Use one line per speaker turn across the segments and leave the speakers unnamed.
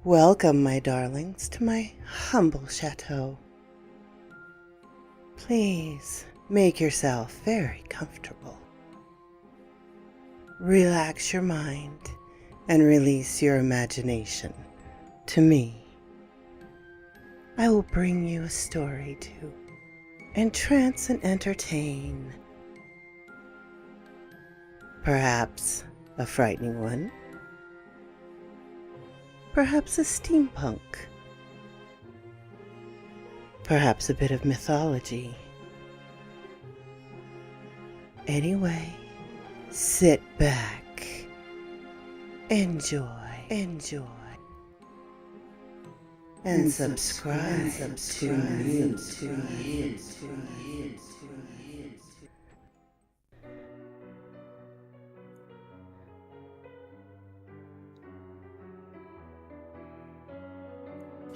Welcome, my darlings, to my humble chateau. Please make yourself very comfortable. Relax your mind and release your imagination to me. I will bring you a story to entrance and entertain. Perhaps a frightening one. Perhaps a steampunk. Perhaps a bit of mythology. Anyway, sit back, enjoy, and subscribe to me.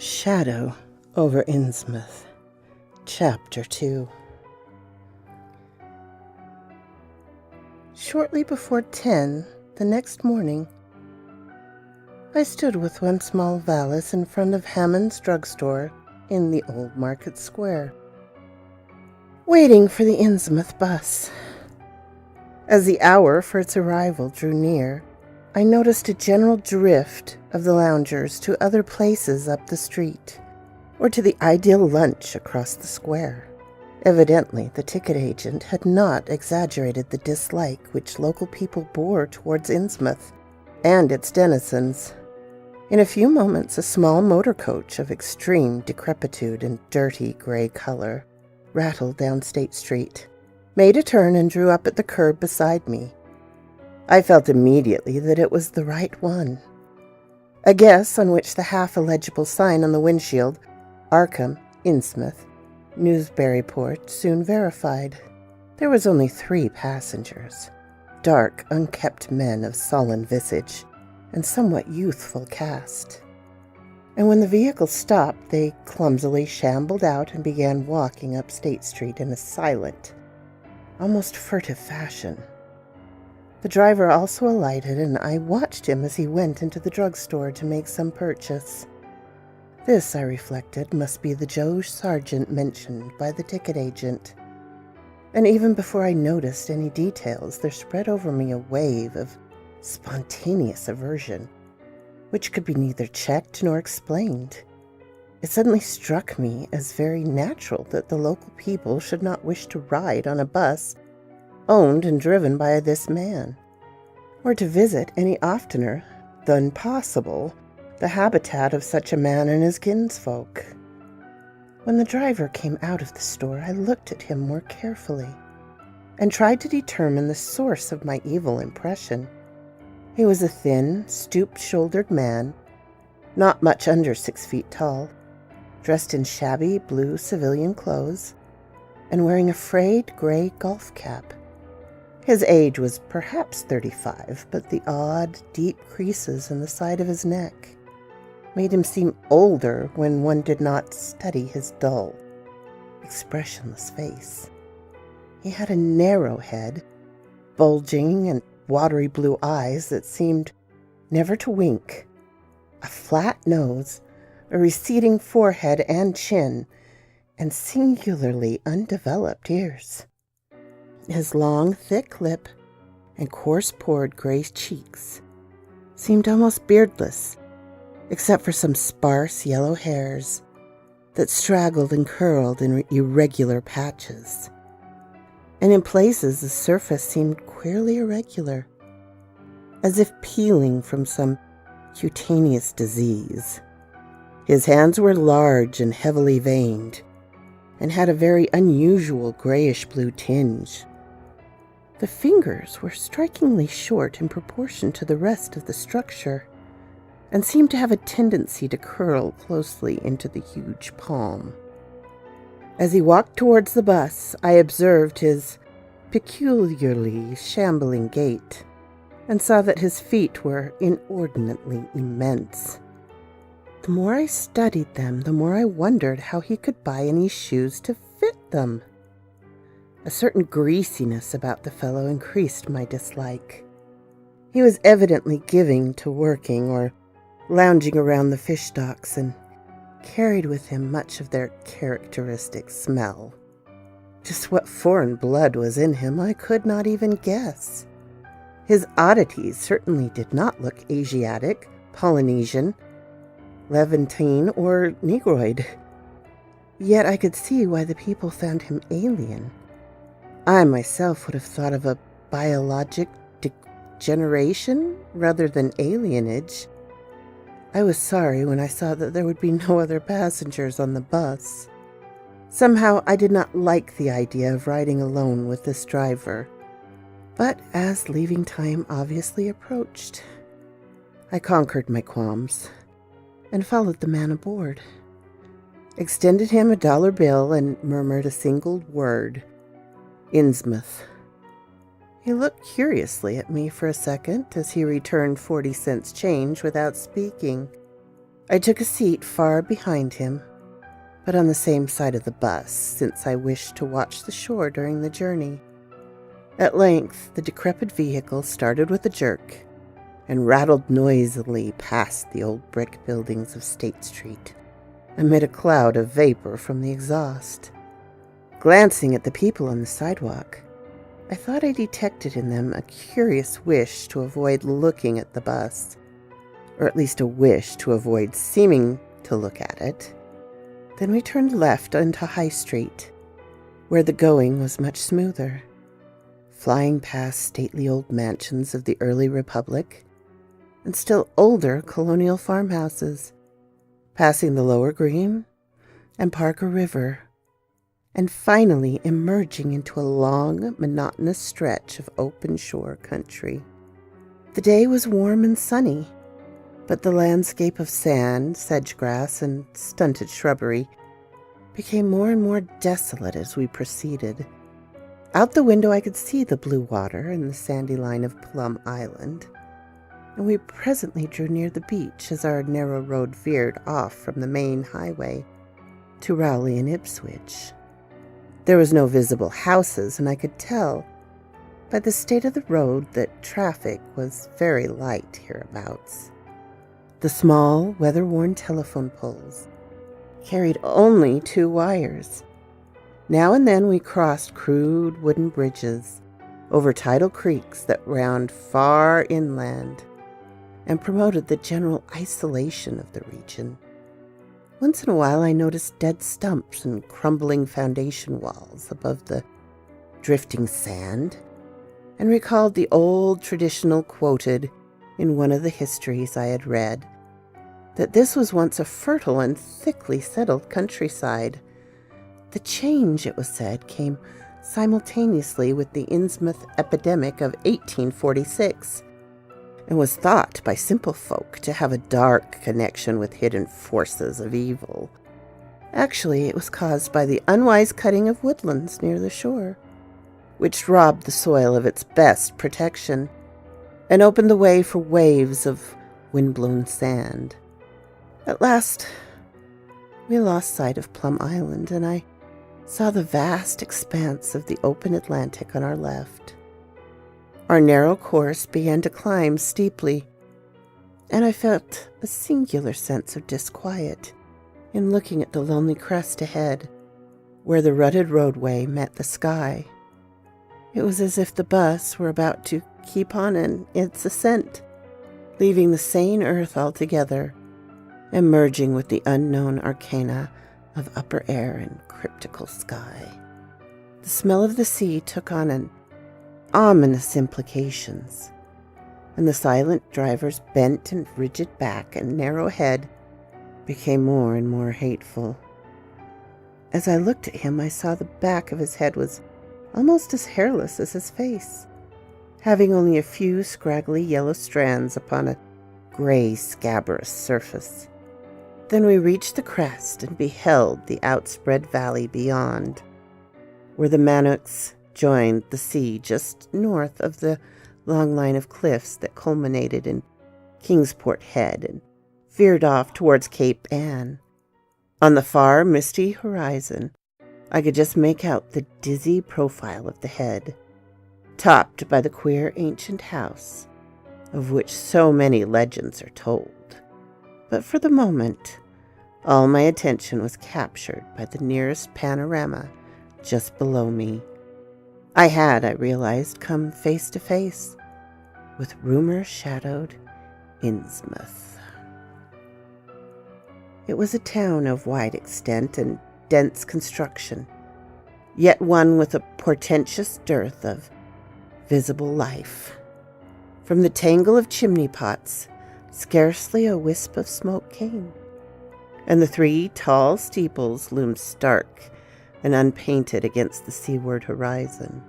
Shadow over Innsmouth, Chapter 2. Shortly before 10 the next morning, I stood with one small valise in front of Hammond's drugstore in the Old Market Square, waiting for the Innsmouth bus. As the hour for its arrival drew near, I noticed a general drift of the loungers to other places up the street, or to the ideal lunch across the square. Evidently, the ticket agent had not exaggerated the dislike which local people bore towards Innsmouth and its denizens. In a few moments, a small motor coach of extreme decrepitude and dirty gray color rattled down State Street, made a turn, and drew up at the curb beside me. I felt immediately that it was the right one. A guess on which the half-illegible sign on the windshield, Arkham, Innsmouth, Newsburyport, soon verified. There was only 3 passengers, dark, unkempt men of sullen visage and somewhat youthful cast. And when the vehicle stopped, they clumsily shambled out and began walking up State Street in a silent, almost furtive fashion. The driver also alighted, and I watched him as he went into the drugstore to make some purchase. This, I reflected, must be the Joe Sargent mentioned by the ticket agent. And even before I noticed any details, there spread over me a wave of spontaneous aversion, which could be neither checked nor explained. It suddenly struck me as very natural that the local people should not wish to ride on a bus owned and driven by this man, or to visit any oftener than possible the habitat of such a man and his kinsfolk. When the driver came out of the store, I looked at him more carefully and tried to determine the source of my evil impression. He was a thin, stoop-shouldered man, not much under 6 feet tall, dressed in shabby blue civilian clothes, and wearing a frayed gray golf cap. His age was perhaps 35, but the odd, deep creases in the side of his neck made him seem older when one did not study his dull, expressionless face. He had a narrow head, bulging and watery blue eyes that seemed never to wink, a flat nose, a receding forehead and chin, and singularly undeveloped ears. His long, thick lip and coarse-pored gray cheeks seemed almost beardless, except for some sparse yellow hairs that straggled and curled in irregular patches. And in places the surface seemed queerly irregular, as if peeling from some cutaneous disease. His hands were large and heavily veined, and had a very unusual grayish-blue tinge. The fingers were strikingly short in proportion to the rest of the structure, and seemed to have a tendency to curl closely into the huge palm. As he walked towards the bus, I observed his peculiarly shambling gait, and saw that his feet were inordinately immense. The more I studied them, the more I wondered how he could buy any shoes to fit them. A certain greasiness about the fellow increased my dislike. He was evidently given to working, or lounging around the fish docks, and carried with him much of their characteristic smell. Just what foreign blood was in him I could not even guess. His oddities certainly did not look Asiatic, Polynesian, Levantine, or Negroid. Yet I could see why the people found him alien. I myself would have thought of a biologic degeneration rather than alienage. I was sorry when I saw that there would be no other passengers on the bus. Somehow I did not like the idea of riding alone with this driver. But as leaving time obviously approached, I conquered my qualms and followed the man aboard, extended him a $1 bill, and murmured a single word, Innsmouth. He looked curiously at me for a second as he returned 40 cents change without speaking. I took a seat far behind him, but on the same side of the bus, since I wished to watch the shore during the journey. At length, the decrepit vehicle started with a jerk and rattled noisily past the old brick buildings of State Street, amid a cloud of vapor from the exhaust. Glancing at the people on the sidewalk, I thought I detected in them a curious wish to avoid looking at the bus, or at least a wish to avoid seeming to look at it. Then we turned left onto High Street, where the going was much smoother, flying past stately old mansions of the early Republic and still older colonial farmhouses, passing the Lower Green and Parker River, and finally emerging into a long, monotonous stretch of open shore country. The day was warm and sunny, but the landscape of sand, sedge-grass, and stunted shrubbery became more and more desolate as we proceeded. Out the window I could see the blue water and the sandy line of Plum Island, and we presently drew near the beach as our narrow road veered off from the main highway to Rowley and Ipswich. There was no visible houses, and I could tell by the state of the road that traffic was very light hereabouts. The small, weather-worn telephone poles carried only 2 wires. Now and then we crossed crude wooden bridges over tidal creeks that wound far inland and promoted the general isolation of the region. Once in a while I noticed dead stumps and crumbling foundation walls above the drifting sand, and recalled the old traditional quoted in one of the histories I had read, that this was once a fertile and thickly settled countryside. The change, it was said, came simultaneously with the Innsmouth epidemic of 1846, and was thought by simple folk to have a dark connection with hidden forces of evil. Actually, it was caused by the unwise cutting of woodlands near the shore, which robbed the soil of its best protection and opened the way for waves of wind-blown sand. At last, we lost sight of Plum Island, and I saw the vast expanse of the open Atlantic on our left. Our narrow course began to climb steeply, and I felt a singular sense of disquiet in looking at the lonely crest ahead, where the rutted roadway met the sky. It was as if the bus were about to keep on in its ascent, leaving the sane earth altogether, and merging with the unknown arcana of upper air and cryptical sky. The smell of the sea took on an ominous implications, and the silent driver's bent and rigid back and narrow head became more and more hateful. As I looked at him, I saw the back of his head was almost as hairless as his face, having only a few scraggly yellow strands upon a gray, scabrous surface. Then we reached the crest and beheld the outspread valley beyond, where the Mannocks joined the sea just north of the long line of cliffs that culminated in Kingsport Head and veered off towards Cape Ann. On the far, misty horizon, I could just make out the dizzy profile of the head, topped by the queer ancient house of which so many legends are told. But for the moment, all my attention was captured by the nearest panorama just below me. I realized, come face to face with rumor-shadowed Innsmouth. It was a town of wide extent and dense construction, yet one with a portentous dearth of visible life. From the tangle of chimney pots, scarcely a wisp of smoke came, and the 3 tall steeples loomed stark and unpainted against the seaward horizon.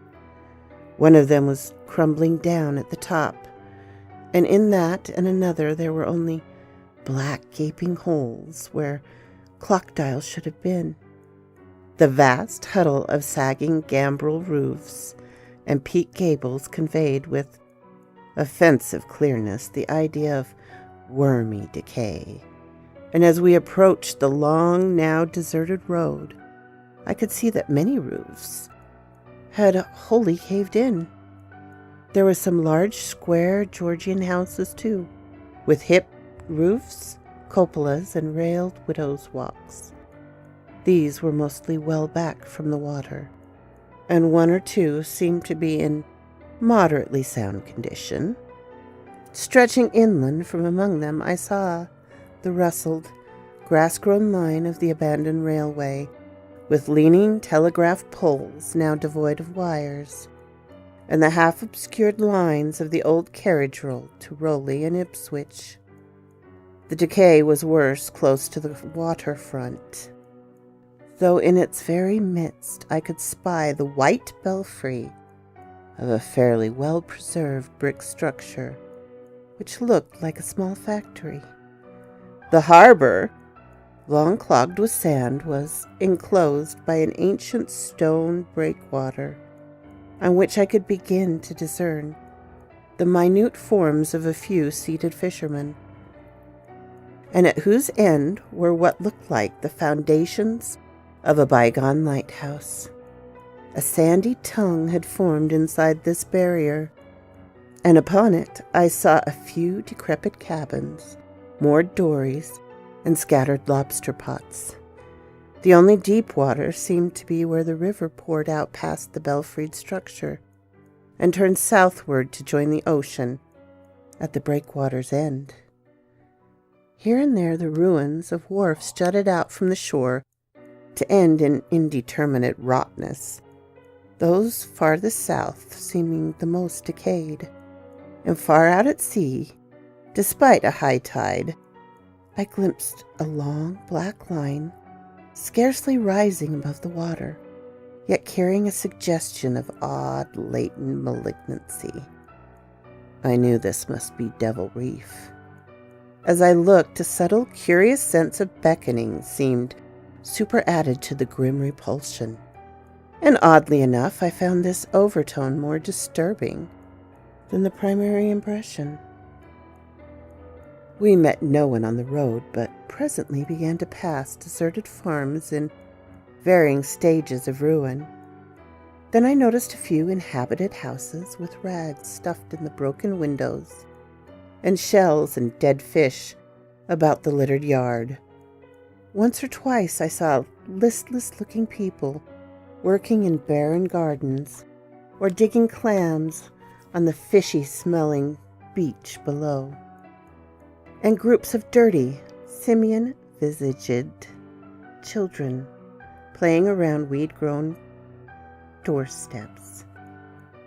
One of them was crumbling down at the top, and in that and another there were only black gaping holes where clock dials should have been. The vast huddle of sagging gambrel roofs and peaked gables conveyed with offensive clearness the idea of wormy decay, and as we approached the long, now deserted road, I could see that many roofs had wholly caved in. There were some large square Georgian houses too, with hip roofs, cupolas, and railed widows' walks. These were mostly well back from the water, and 1 or 2 seemed to be in moderately sound condition. Stretching inland from among them, I saw the rustled, grass-grown line of the abandoned railway, with leaning telegraph poles now devoid of wires, and the half-obscured lines of the old carriage road to Rowley and Ipswich. The decay was worse close to the waterfront, though in its very midst I could spy the white belfry of a fairly well-preserved brick structure, which looked like a small factory. The harbor, long clogged with sand, was enclosed by an ancient stone breakwater, on which I could begin to discern the minute forms of a few seated fishermen, and at whose end were what looked like the foundations of a bygone lighthouse. A sandy tongue had formed inside this barrier, and upon it I saw a few decrepit cabins, moored dories, and scattered lobster pots. The only deep water seemed to be where the river poured out past the belfried structure and turned southward to join the ocean at the breakwater's end. Here and there the ruins of wharfs jutted out from the shore to end in indeterminate rottenness, those farthest south seeming the most decayed. And far out at sea, despite a high tide, I glimpsed a long black line, scarcely rising above the water, yet carrying a suggestion of odd, latent malignancy. I knew this must be Devil Reef. As I looked, a subtle, curious sense of beckoning seemed superadded to the grim repulsion, and oddly enough, I found this overtone more disturbing than the primary impression. We met no one on the road, but presently began to pass deserted farms in varying stages of ruin. Then I noticed a few inhabited houses with rags stuffed in the broken windows, and shells and dead fish about the littered yard. Once or twice I saw listless-looking people working in barren gardens or digging clams on the fishy-smelling beach below, and groups of dirty, simian-visaged children playing around weed-grown doorsteps.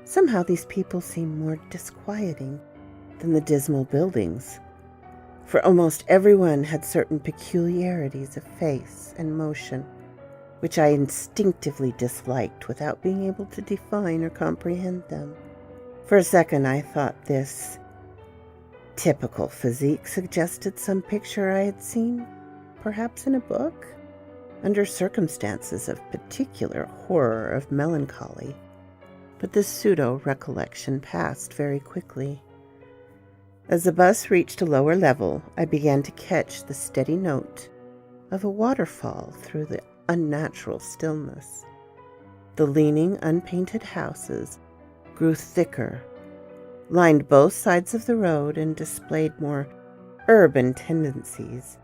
Somehow these people seemed more disquieting than the dismal buildings, for almost everyone had certain peculiarities of face and motion, which I instinctively disliked without being able to define or comprehend them. For a second I thought this typical physique suggested some picture I had seen, perhaps in a book, under circumstances of particular horror of melancholy. But this pseudo-recollection passed very quickly. As the bus reached a lower level, I began to catch the steady note of a waterfall through the unnatural stillness. The leaning, unpainted houses grew thicker, lined both sides of the road, and displayed more urban tendencies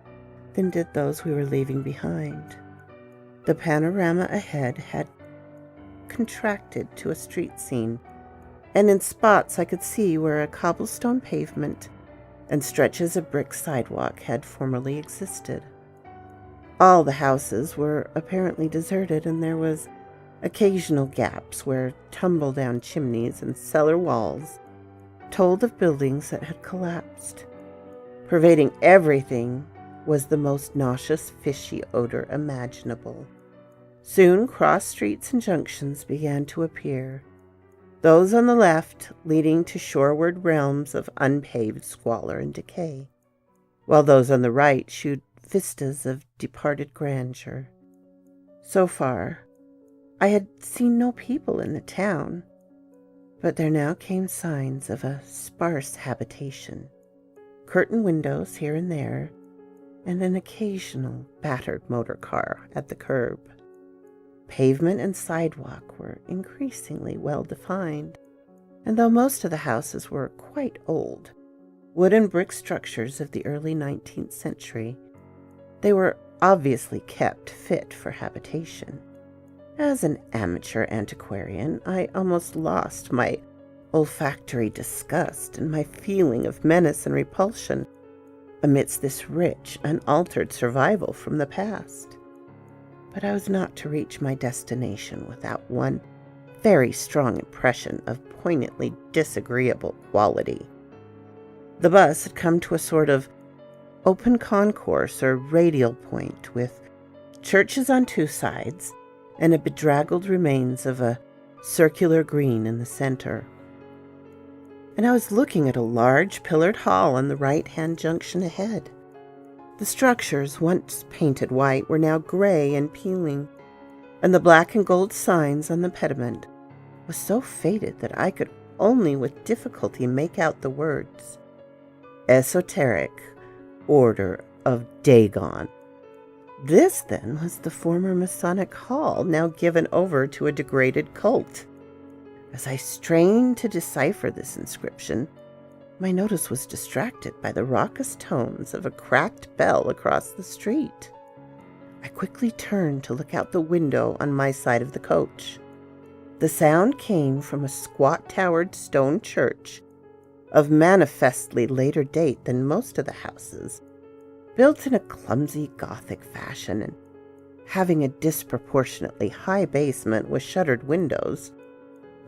than did those we were leaving behind. The panorama ahead had contracted to a street scene, and in spots I could see where a cobblestone pavement and stretches of brick sidewalk had formerly existed. All the houses were apparently deserted, and there was occasional gaps where tumble-down chimneys and cellar walls told of buildings that had collapsed. Pervading everything was the most nauseous, fishy odor imaginable. Soon cross streets and junctions began to appear, those on the left leading to shoreward realms of unpaved squalor and decay, while those on the right shewed vistas of departed grandeur. So far, I had seen no people in the town, but there now came signs of a sparse habitation, curtained windows here and there, and an occasional battered motor car at the curb. Pavement and sidewalk were increasingly well defined, and though most of the houses were quite old, wood and brick structures of the early 19th century, they were obviously kept fit for habitation. As an amateur antiquarian, I almost lost my olfactory disgust and my feeling of menace and repulsion amidst this rich, unaltered survival from the past. But I was not to reach my destination without one very strong impression of poignantly disagreeable quality. The bus had come to a sort of open concourse or radial point with churches on two sides and a bedraggled remains of a circular green in the center. And I was looking at a large pillared hall on the right-hand junction ahead. The structures, once painted white, were now gray and peeling, and the black and gold signs on the pediment was so faded that I could only with difficulty make out the words, Esoteric Order of Dagon. This, then, was the former Masonic hall, now given over to a degraded cult. As I strained to decipher this inscription, my notice was distracted by the raucous tones of a cracked bell across the street. I quickly turned to look out the window on my side of the coach. The sound came from a squat-towered stone church of manifestly later date than most of the houses, built in a clumsy Gothic fashion and having a disproportionately high basement with shuttered windows.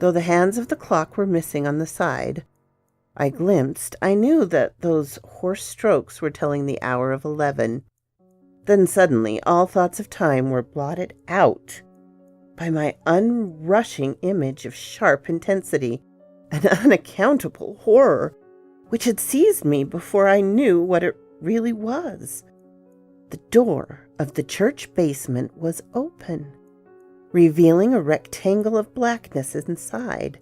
Though the hands of the clock were missing on the side I knew that those hoarse strokes were telling the hour of 11. Then suddenly all thoughts of time were blotted out by my unrushing image of sharp intensity and unaccountable horror, which had seized me before I knew what it really was. The door of the church basement was open, revealing a rectangle of blackness inside,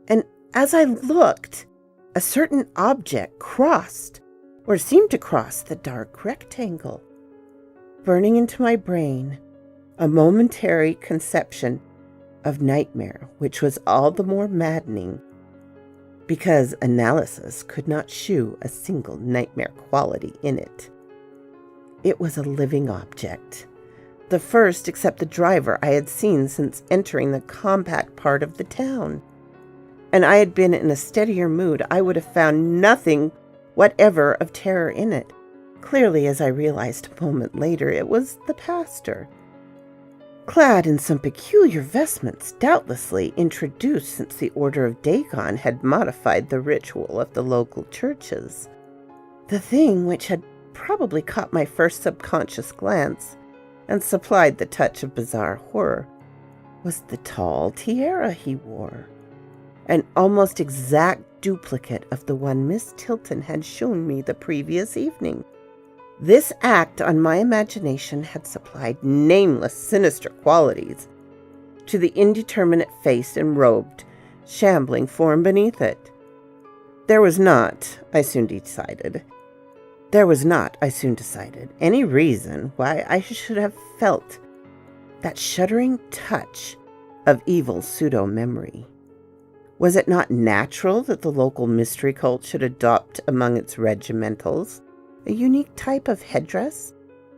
and as I looked, a certain object crossed, or seemed to cross, the dark rectangle, burning into my brain a momentary conception of nightmare, which was all the more maddening because analysis could not shew a single nightmare quality in it. It was a living object, the first except the driver I had seen since entering the compact part of the town. And I had been in a steadier mood, I would have found nothing whatever of terror in it. Clearly, as I realized a moment later, it was the pastor, clad in some peculiar vestments, doubtlessly introduced since the Order of Dagon had modified the ritual of the local churches. The thing which had probably caught my first subconscious glance and supplied the touch of bizarre horror was the tall tiara he wore, an almost exact duplicate of the one Miss Tilton had shown me the previous evening. This act on my imagination had supplied nameless, sinister qualities to the indeterminate face and robed, shambling form beneath it. There was not, I soon decided, any reason why I should have felt that shuddering touch of evil pseudo-memory. Was it not natural that the local mystery cult should adopt among its regimentals a unique type of headdress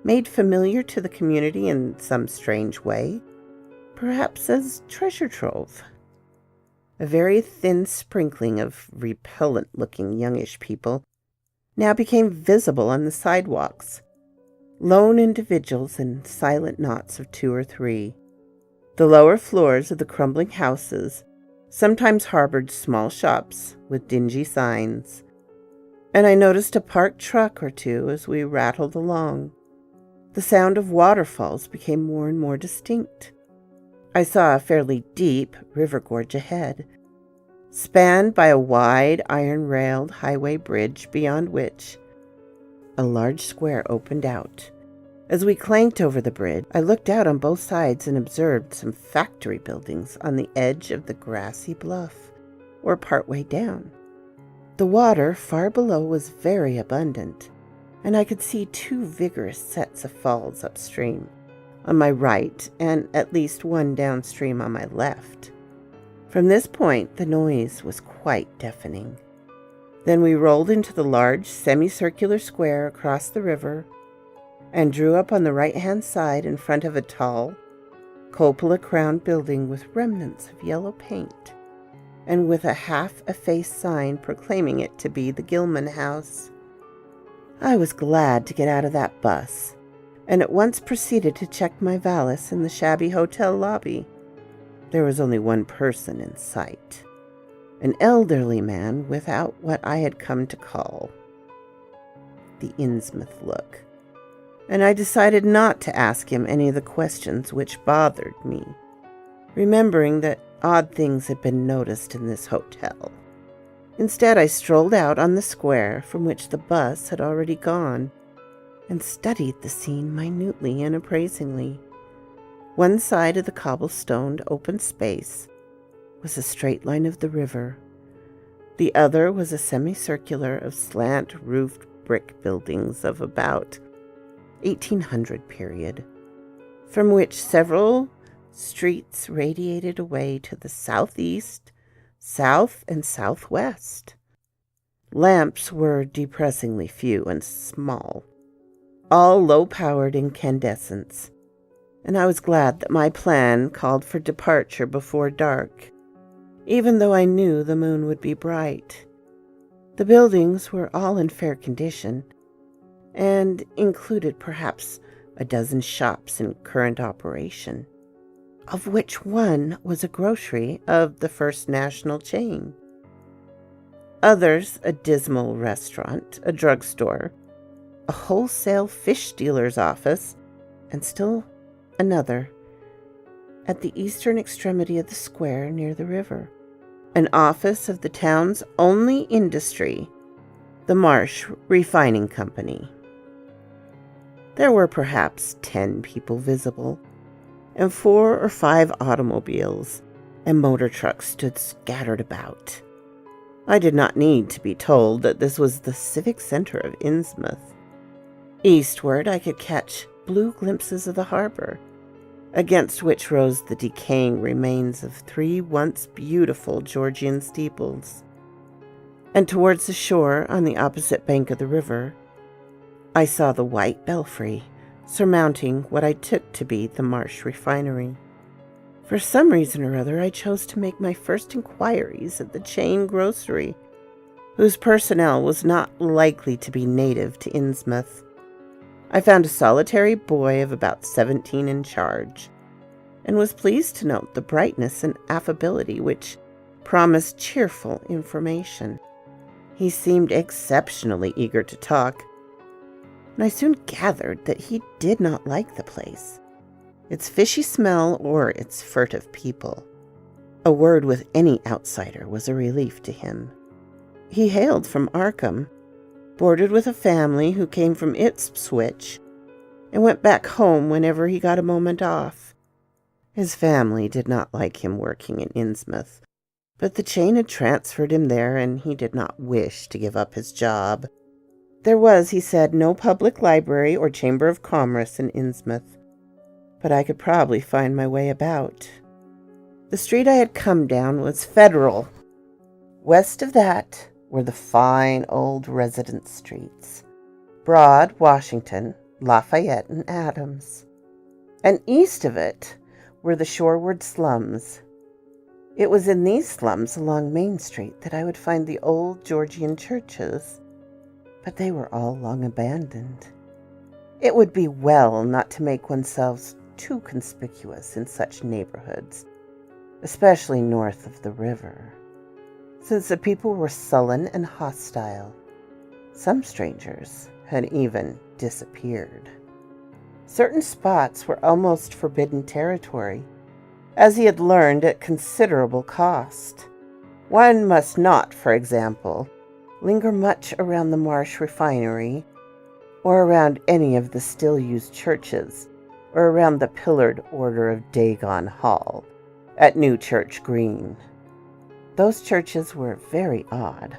made familiar to the community in some strange way, perhaps as treasure trove. A very thin sprinkling of repellent-looking youngish people now became visible on the sidewalks, lone individuals in silent knots of 2 or 3. The lower floors of the crumbling houses sometimes harbored small shops with dingy signs, and I noticed a parked truck or two as we rattled along. The sound of waterfalls became more and more distinct. I saw a fairly deep river gorge ahead, spanned by a wide iron-railed highway bridge beyond which a large square opened out. As we clanked over the bridge, I looked out on both sides and observed some factory buildings on the edge of the grassy bluff, or partway down. The water far below was very abundant, and I could see 2 vigorous sets of falls upstream on my right and at least one downstream on my left. From this point, the noise was quite deafening. Then we rolled into the large semicircular square across the river and drew up on the right-hand side in front of a tall, cupola-crowned building with remnants of yellow paint and with a half-effaced sign proclaiming it to be the Gilman House. I was glad to get out of that bus and at once proceeded to check my valise in the shabby hotel lobby. There was only one person in sight, an elderly man without what I had come to call the Innsmouth look, and I decided not to ask him any of the questions which bothered me, remembering that odd things had been noticed in this hotel. Instead, I strolled out on the square from which the bus had already gone and studied the scene minutely and appraisingly. One side of the cobblestoned open space was a straight line of the river. The other was a semicircular of slant-roofed brick buildings of about 1800 period, from which several streets radiated away to the southeast, south, and southwest. Lamps were depressingly few and small, all low-powered incandescents, and I was glad that my plan called for departure before dark, even though I knew the moon would be bright. The buildings were all in fair condition, and included perhaps a dozen shops in current operation, of which one was a grocery of the First National chain. Others a dismal restaurant, a drugstore, a wholesale fish dealer's office, and still another, at the eastern extremity of the square near the river, an office of the town's only industry, the Marsh Refining Company. There were perhaps 10 people visible, and 4 or 5 automobiles and motor trucks stood scattered about. I did not need to be told that this was the civic center of Innsmouth. Eastward I could catch blue glimpses of the harbor, against which rose the decaying remains of 3 once beautiful Georgian steeples. And towards the shore on the opposite bank of the river, I saw the white belfry surmounting what I took to be the Marsh Refinery. For some reason or other, I chose to make my first inquiries at the chain grocery, whose personnel was not likely to be native to Innsmouth. I found a solitary boy of about 17 in charge, and was pleased to note the brightness and affability which promised cheerful information. He seemed exceptionally eager to talk, and I soon gathered that he did not like the place, its fishy smell or its furtive people. A word with any outsider was a relief to him. He hailed from Arkham, boarded with a family who came from Ipswich, and went back home whenever he got a moment off. His family did not like him working in Innsmouth, but the chain had transferred him there, and he did not wish to give up his job. There was, he said, no public library or chamber of commerce in Innsmouth, but I could probably find my way about. The street I had come down was Federal. West of that were the fine old residence streets, Broad, Washington, Lafayette, and Adams. And east of it were the shoreward slums. It was in these slums along Main Street that I would find the old Georgian churches, but they were all long abandoned. It would be well not to make oneself too conspicuous in such neighborhoods, especially north of the river, since the people were sullen and hostile. Some strangers had even disappeared. Certain spots were almost forbidden territory, as he had learned at considerable cost. One must not, for example, linger much around the Marsh refinery, or around any of the still-used churches, or around the pillared Order of Dagon Hall at New Church Green. Those churches were very odd,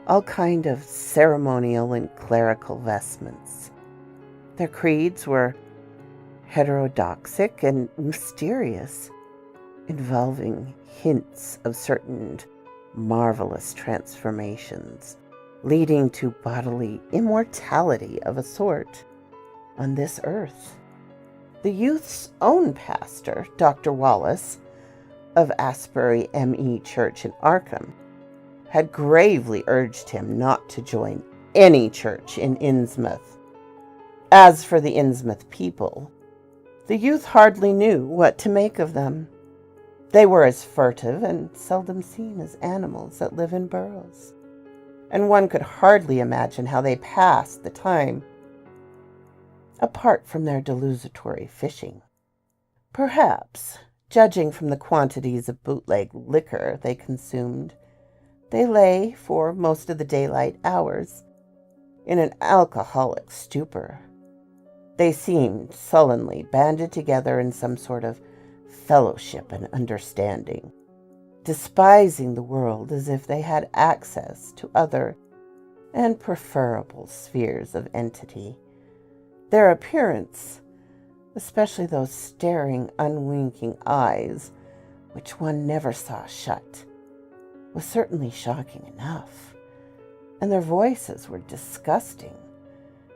all kind of ceremonial and clerical vestments. Their creeds were heterodoxic and mysterious, involving hints of certain marvelous transformations, leading to bodily immortality of a sort on this earth. The youth's own pastor, Dr. Wallace, of Asbury M.E. Church in Arkham, had gravely urged him not to join any church in Innsmouth. As for the Innsmouth people, the youth hardly knew what to make of them. They were as furtive and seldom seen as animals that live in burrows, and one could hardly imagine how they passed the time, apart from their desultory fishing. Perhaps, judging from the quantities of bootleg liquor they consumed, they lay, for most of the daylight hours, in an alcoholic stupor. They seemed sullenly banded together in some sort of fellowship and understanding, despising the world as if they had access to other and preferable spheres of entity. Their appearance, especially those staring, unwinking eyes, which one never saw shut, was certainly shocking enough, and their voices were disgusting.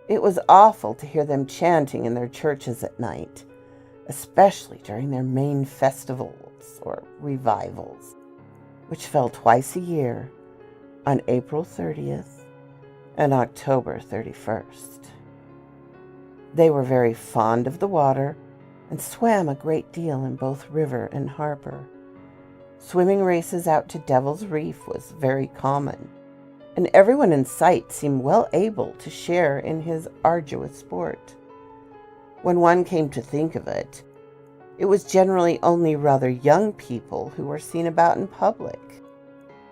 It was awful to hear them chanting in their churches at night, especially during their main festivals or revivals, which fell twice a year, on April 30th and October 31st. They were very fond of the water and swam a great deal in both river and harbor. Swimming races out to Devil's Reef was very common, and everyone in sight seemed well able to share in his arduous sport. When one came to think of it, it was generally only rather young people who were seen about in public,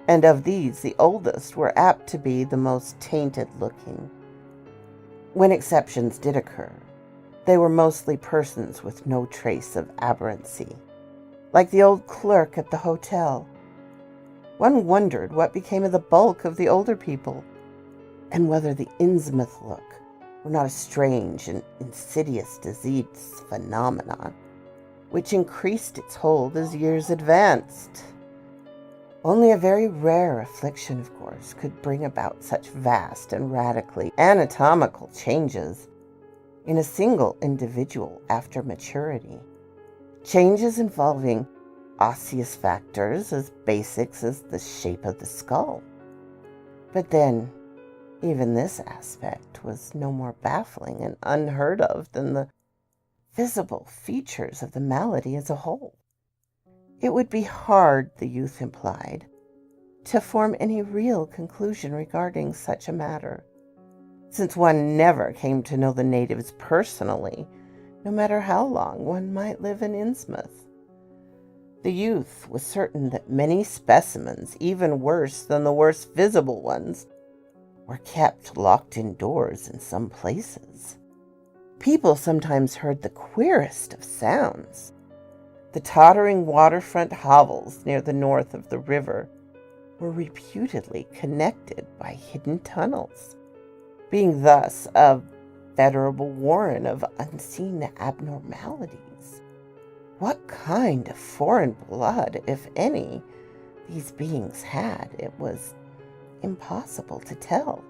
and of these the oldest were apt to be the most tainted-looking. When exceptions did occur, they were mostly persons with no trace of aberrancy, like the old clerk at the hotel. One wondered what became of the bulk of the older people, and whether the Innsmouth look were not a strange and insidious disease phenomenon, which increased its hold as years advanced. Only a very rare affliction, of course, could bring about such vast and radically anatomical changes in a single individual after maturity. Changes involving osseous factors as basic as the shape of the skull. But then, even this aspect was no more baffling and unheard of than the visible features of the malady as a whole. It would be hard, the youth implied, to form any real conclusion regarding such a matter, since one never came to know the natives personally, no matter how long one might live in Innsmouth. The youth was certain that many specimens, even worse than the worst visible ones, were kept locked indoors in some places. People sometimes heard the queerest of sounds. The tottering waterfront hovels near the north of the river were reputedly connected by hidden tunnels, being thus a veritable warren of unseen abnormalities. What kind of foreign blood, if any, these beings had, it was impossible to tell.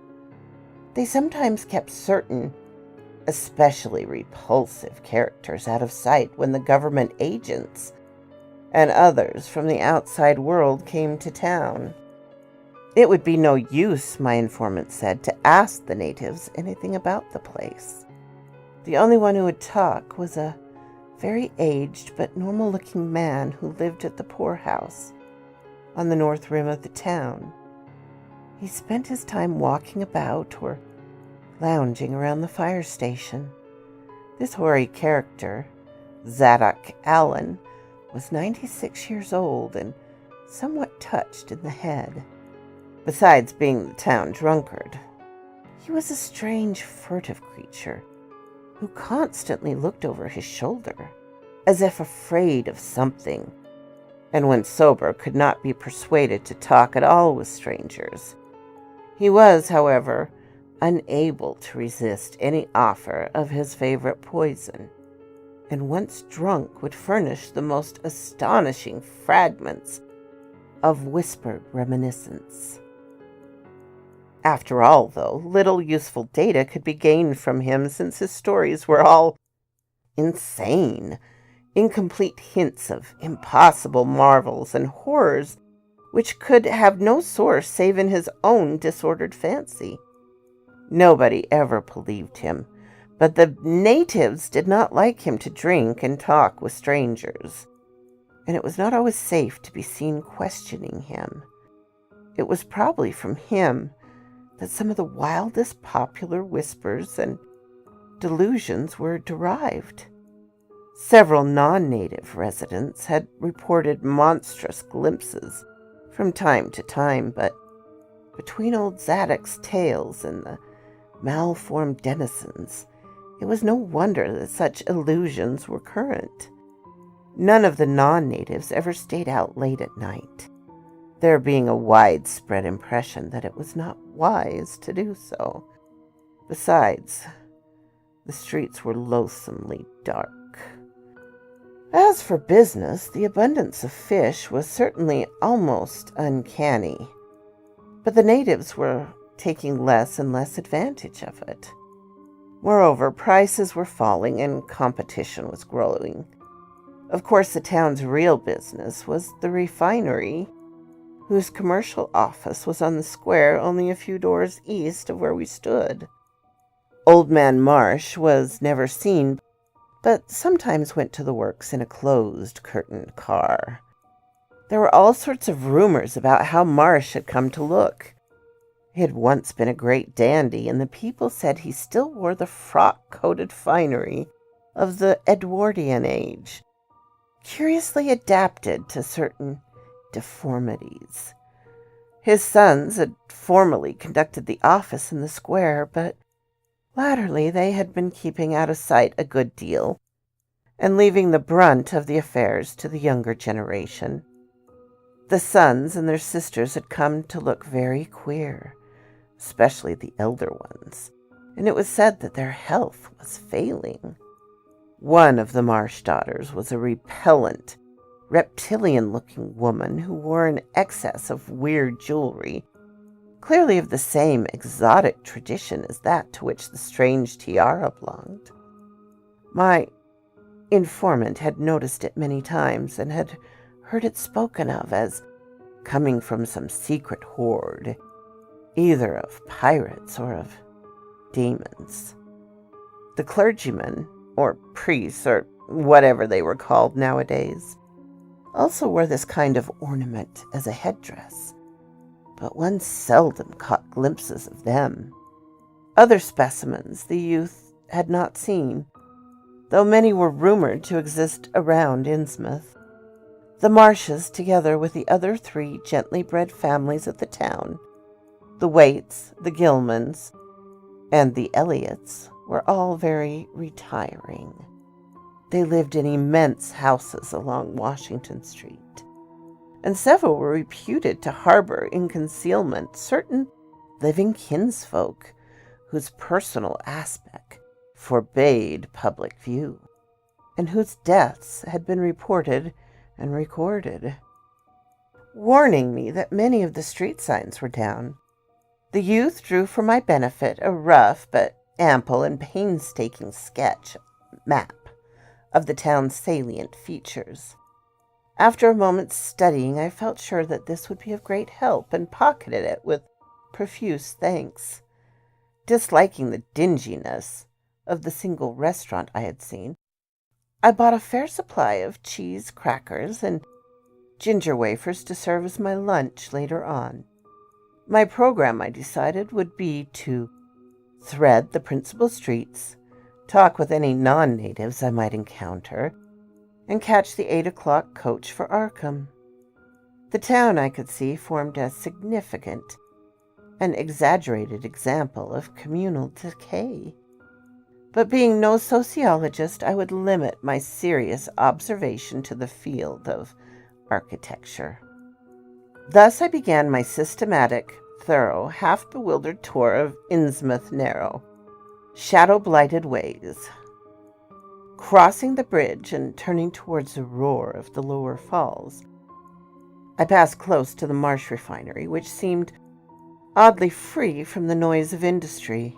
They sometimes kept certain, especially repulsive characters out of sight when the government agents and others from the outside world came to town. It would be no use, my informant said, to ask the natives anything about the place. The only one who would talk was a very aged but normal-looking man who lived at the poorhouse on the north rim of the town. He spent his time walking about or lounging around the fire station. This hoary character, Zadok Allen, was 96 years old and somewhat touched in the head. Besides being the town drunkard, he was a strange, furtive creature who constantly looked over his shoulder, as if afraid of something, and when sober could not be persuaded to talk at all with strangers. He was, however, unable to resist any offer of his favorite poison, and once drunk would furnish the most astonishing fragments of whispered reminiscence. After all, though, little useful data could be gained from him since his stories were all insane, incomplete hints of impossible marvels and horrors which could have no source save in his own disordered fancy. Nobody ever believed him, but the natives did not like him to drink and talk with strangers, and it was not always safe to be seen questioning him. It was probably from him that some of the wildest popular whispers and delusions were derived. Several non-native residents had reported monstrous glimpses from time to time, but between old Zadok's tales and the malformed denizens, it was no wonder that such illusions were current. None of the non-natives ever stayed out late at night, there being a widespread impression that it was not wise to do so. Besides, the streets were loathsomely dark. As for business, the abundance of fish was certainly almost uncanny, but the natives were taking less and less advantage of it. Moreover, prices were falling and competition was growing. Of course, the town's real business was the refinery, whose commercial office was on the square only a few doors east of where we stood. Old Man Marsh was never seen, but sometimes went to the works in a closed, curtained car. There were all sorts of rumors about how Marsh had come to look. He had once been a great dandy, and the people said he still wore the frock-coated finery of the Edwardian age, curiously adapted to certain deformities. His sons had formerly conducted the office in the square, but latterly they had been keeping out of sight a good deal, and leaving the brunt of the affairs to the younger generation. The sons and their sisters had come to look very queer, especially the elder ones, and it was said that their health was failing. One of the Marsh daughters was a repellent, reptilian-looking woman who wore an excess of weird jewelry, clearly of the same exotic tradition as that to which the strange tiara belonged. My informant had noticed it many times and had heard it spoken of as coming from some secret horde, either of pirates or of demons. The clergymen, or priests, or whatever they were called nowadays, also wore this kind of ornament as a headdress, but one seldom caught glimpses of them. Other specimens the youth had not seen, though many were rumored to exist around Innsmouth. The Marshes, together with the other 3 gently bred families of the town, the Waits, the Gilmans, and the Elliots, were all very retiring. They lived in immense houses along Washington Street, and several were reputed to harbor in concealment certain living kinsfolk whose personal aspect forbade public view, and whose deaths had been reported and recorded. Warning me that many of the street signs were down, The youth drew for my benefit a rough but ample and painstaking map of the town's salient features. After a moment's studying, I felt sure that this would be of great help and pocketed it with profuse thanks. Disliking the dinginess of the single restaurant I had seen, I bought a fair supply of cheese, crackers, and ginger wafers to serve as my lunch later on. My program, I decided, would be to thread the principal streets, talk with any non-natives I might encounter, and catch the 8 o'clock coach for Arkham. The town, I could see, formed a significant and exaggerated example of communal decay. But being no sociologist, I would limit my serious observation to the field of architecture. Thus I began my systematic, thorough, half-bewildered tour of Innsmouth narrow, shadow-blighted ways, crossing the bridge and turning towards the roar of the lower falls. I passed close to the Marsh refinery, which seemed oddly free from the noise of industry.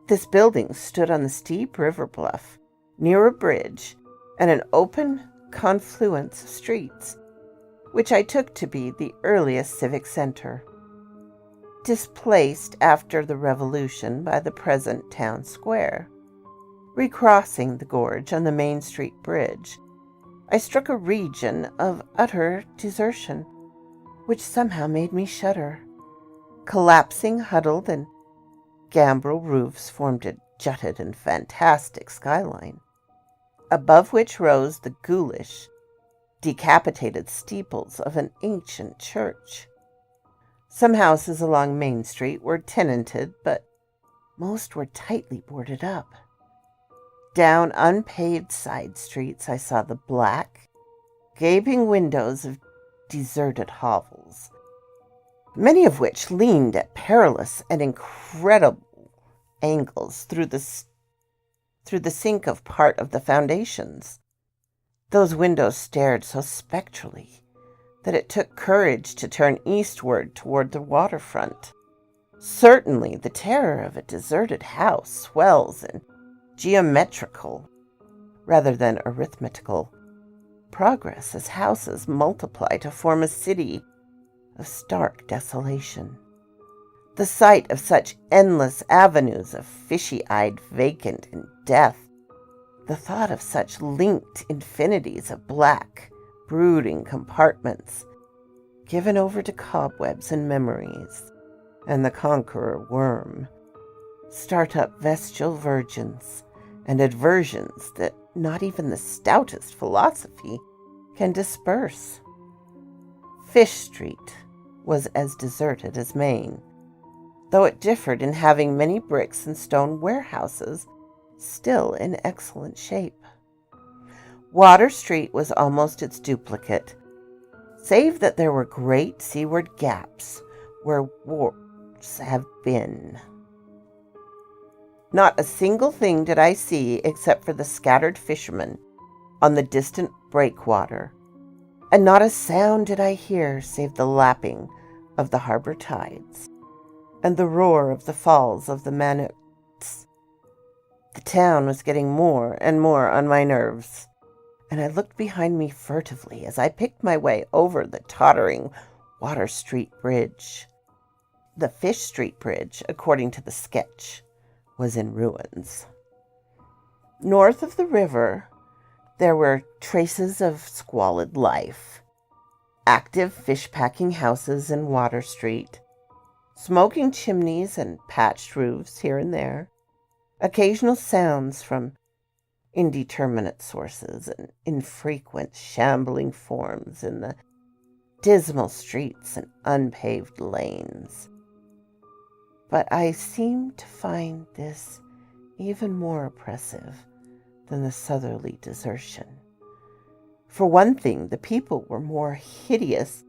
This building stood on the steep river bluff, near a bridge and an open confluence of streets, which I took to be the earliest civic center, displaced after the Revolution by the present town square. Recrossing the gorge on the Main Street Bridge, I struck a region of utter desertion, which somehow made me shudder. Collapsing, huddled, and gambrel roofs formed a jutted and fantastic skyline, above which rose the ghoulish, decapitated steeples of an ancient church. Some houses along Main Street were tenanted, but most were tightly boarded up. Down unpaved side streets I saw the black, gaping windows of deserted hovels, many of which leaned at perilous and incredible angles through the sink of part of the foundations. Those windows stared so spectrally that it took courage to turn eastward toward the waterfront. Certainly the terror of a deserted house swells in geometrical rather than arithmetical progress as houses multiply to form a city of stark desolation. The sight of such endless avenues of fishy-eyed vacant and death, the thought of such linked infinities of black, brooding compartments, given over to cobwebs and memories, and the conqueror worm, start up bestial virgins and aversions that not even the stoutest philosophy can disperse. Fish Street was as deserted as Main, though it differed in having many bricks and stone warehouses still in excellent shape. Water Street was almost its duplicate, save that there were great seaward gaps where wharves have been. Not a single thing did I see except for the scattered fishermen on the distant breakwater, and not a sound did I hear save the lapping of the harbor tides and the roar of the falls of the Manoots. The town was getting more and more on my nerves, and I looked behind me furtively as I picked my way over the tottering Water Street Bridge. The Fish Street Bridge, according to the sketch, was in ruins. North of the river, there were traces of squalid life. Active fish-packing houses in Water Street, smoking chimneys and patched roofs here and there, occasional sounds from indeterminate sources and infrequent shambling forms in the dismal streets and unpaved lanes. But I seemed to find this even more oppressive than the southerly desertion. For one thing, the people were more hideous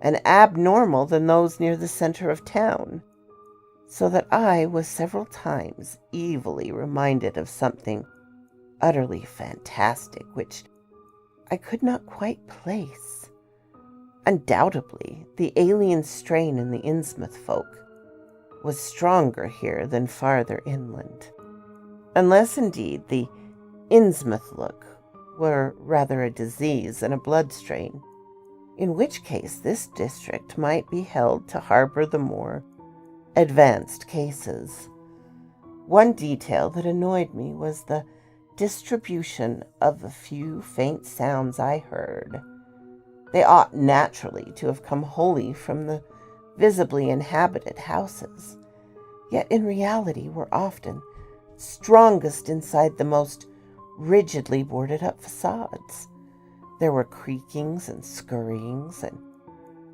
and abnormal than those near the center of town, so that I was several times evilly reminded of something utterly fantastic which I could not quite place. Undoubtedly, the alien strain in the Innsmouth folk was stronger here than farther inland, unless indeed the Innsmouth look were rather a disease than a blood strain, in which case this district might be held to harbor the more advanced cases. One detail that annoyed me was the distribution of the few faint sounds I heard. They ought naturally to have come wholly from the visibly inhabited houses, yet in reality were often strongest inside the most rigidly boarded-up facades. There were creakings and scurryings and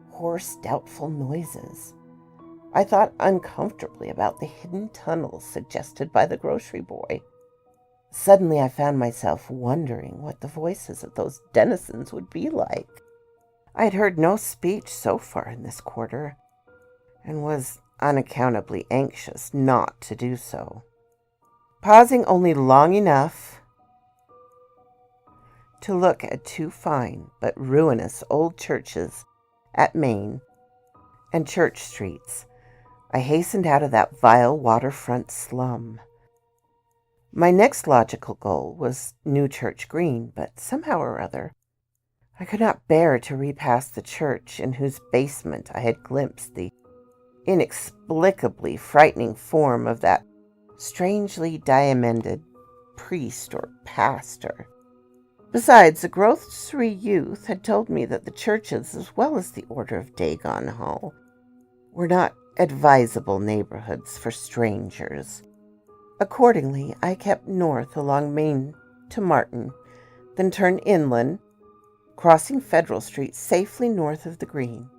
hoarse, doubtful noises. I thought uncomfortably about the hidden tunnels suggested by the grocery boy. Suddenly I found myself wondering what the voices of those denizens would be like. I had heard no speech so far in this quarter, and was unaccountably anxious not to do so. Pausing only long enough to look at two fine but ruinous old churches at Main and Church Streets, I hastened out of that vile waterfront slum. My next logical goal was New Church Green, but somehow or other I could not bear to repass the church in whose basement I had glimpsed the inexplicably frightening form of that strangely diamonded priest or pastor. Besides, the grocery youth had told me that the churches, as well as the Order of Dagon Hall, were not advisable neighborhoods for strangers. Accordingly, I kept north along Main to Martin, then turned inland, crossing Federal Street safely north of the Green,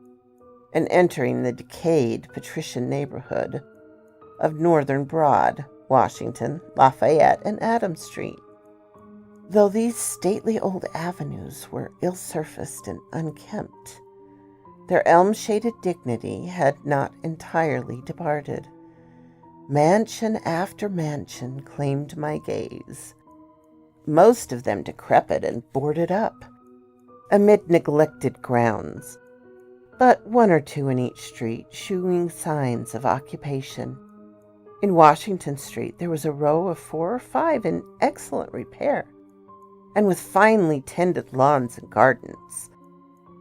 and entering the decayed patrician neighborhood of Northern Broad, Washington, Lafayette, and Adams Street. Though these stately old avenues were ill-surfaced and unkempt, their elm-shaded dignity had not entirely departed. Mansion after mansion claimed my gaze, most of them decrepit and boarded up, amid neglected grounds, but one or two in each street shewing signs of occupation. In Washington Street there was a row of 4 or 5 in excellent repair, and with finely tended lawns and gardens.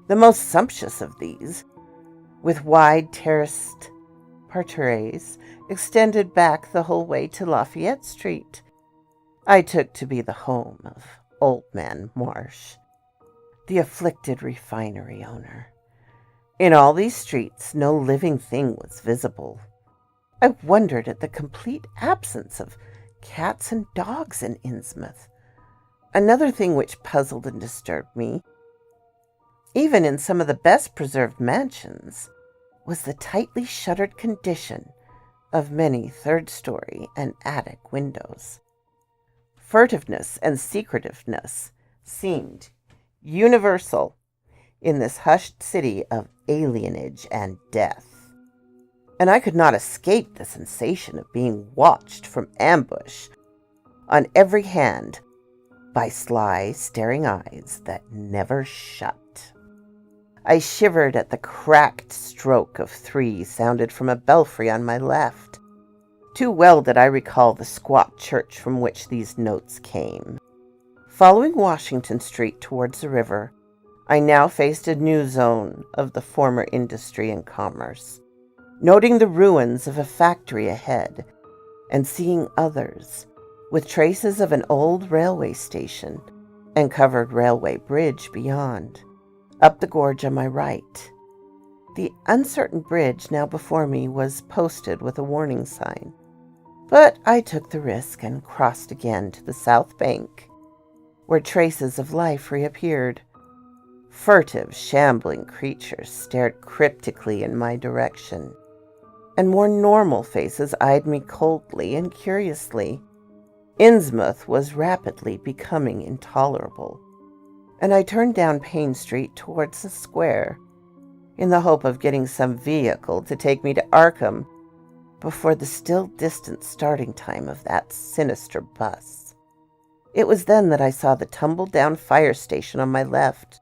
The most sumptuous of these, with wide terraced parterres, extended back the whole way to Lafayette Street, I took to be the home of Old Man Marsh, the afflicted refinery owner. In all these streets no living thing was visible. I wondered at the complete absence of cats and dogs in Innsmouth. Another thing which puzzled and disturbed me, even in some of the best preserved mansions, was the tightly shuttered condition of many third-story and attic windows. Furtiveness and secretiveness seemed universal in this hushed city of alienage and death, and I could not escape the sensation of being watched from ambush on every hand by sly, staring eyes that never shut. I shivered at the cracked stroke of 3 sounded from a belfry on my left. Too well did I recall the squat church from which these notes came. Following Washington Street towards the river, I now faced a new zone of the former industry and commerce, noting the ruins of a factory ahead, and seeing others, with traces of an old railway station and covered railway bridge beyond, up the gorge on my right. The uncertain bridge now before me was posted with a warning sign, but I took the risk and crossed again to the south bank, where traces of life reappeared. Furtive, shambling creatures stared cryptically in my direction, and more normal faces eyed me coldly and curiously. Innsmouth was rapidly becoming intolerable, and I turned down Payne Street towards the square, in the hope of getting some vehicle to take me to Arkham before the still distant starting time of that sinister bus. It was then that I saw the tumble-down fire station on my left,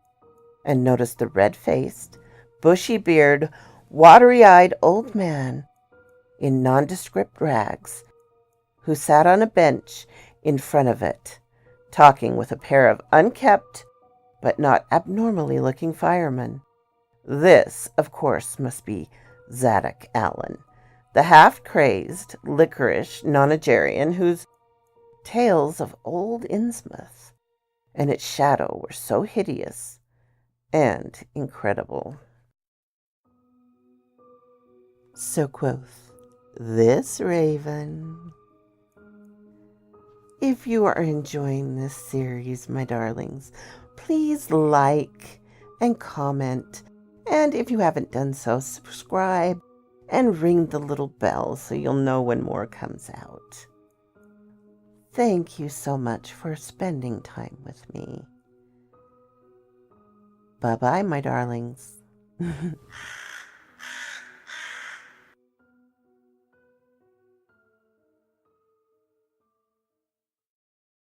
and noticed the red-faced, bushy-bearded, watery-eyed old man in nondescript rags, who sat on a bench in front of it, talking with a pair of unkempt but not abnormally looking firemen. This, of course, must be Zadok Allen, the half-crazed, licorice nonagerian whose tales of old Innsmouth and its shadow were so hideous and incredible. So quoth this raven. If you are enjoying this series, my darlings, please like and comment, and if you haven't done so, subscribe and ring the little bell so you'll know when more comes out. Thank you so much for spending time with me. Bye-bye, my darlings.